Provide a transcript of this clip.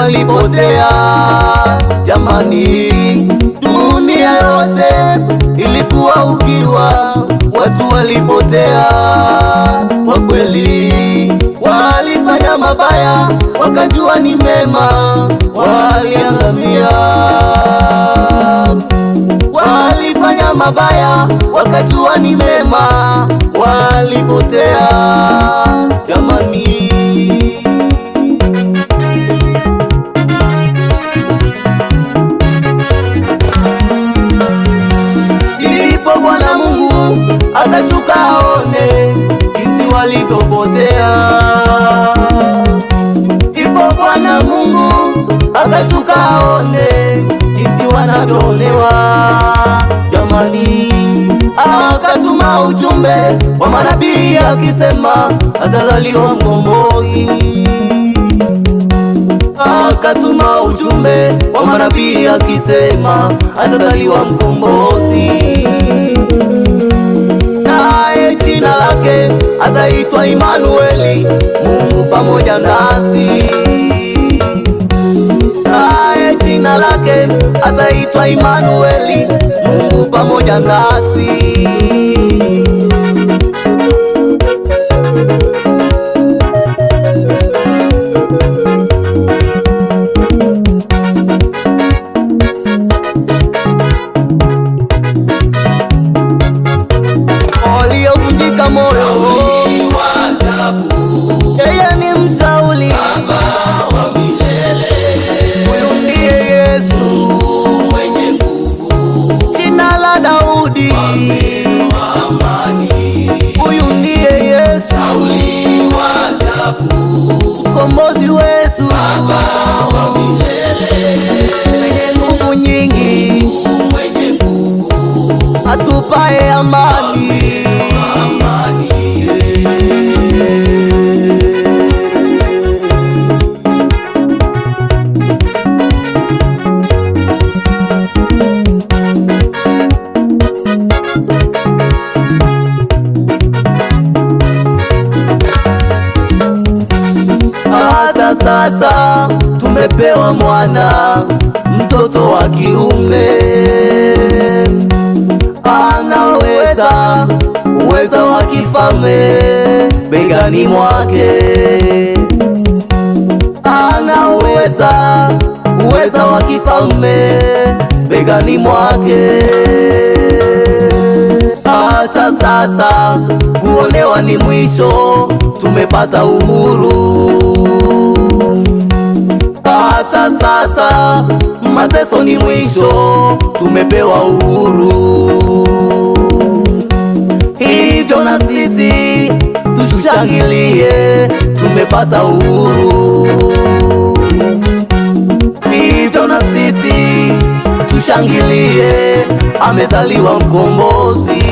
walipotea. Jamani, dunia yote ilikuwa ukiwa, watu walipotea kwa kweli. Walifanya mabaya wakajua ni mema, waliangamia. Walifanya mabaya wakajua ni mema, walipotea. Jamani, ndipo Bwana Mungu akashuka aone jinsi walivyopotea. Ndipo Bwana Mungu akashuka aone jinsi wanavyoonewa. Jamani, akatuma ujumbe wa manabii akisema atazaliwa mkombozi. Akatuma ujumbe wa manabii akisema atazaliwa mkombozi, naye jina lake ataitwa Imanueli, Mungu pamoja nasi. Naye jina lake ataitwa Imanueli, Mungu pamoja nasi. Waliovunjika moyo, yeye ni mshauri wa milele. Huyu ndiye Yesu mwenye nguvu, jina la Daudi, huyu ndiye Yesu mkombozi wetu, mwenye nguvu nyingi, atupae amani. Hata sasa tumepewa mwana, mtoto wa kiume, anaweza uweza wa kifalme begani mwake. Anaweza uweza wa kifalme begani mwake. Hata sasa kuonewa ni mwisho, tumepata uhuru. Hata sasa mateso ni mwisho, tumepewa uhuru. Hivyo na sisi tushangilie, tumepata uhuru. Hivyo na sisi tushangilie, amezaliwa mkombozi.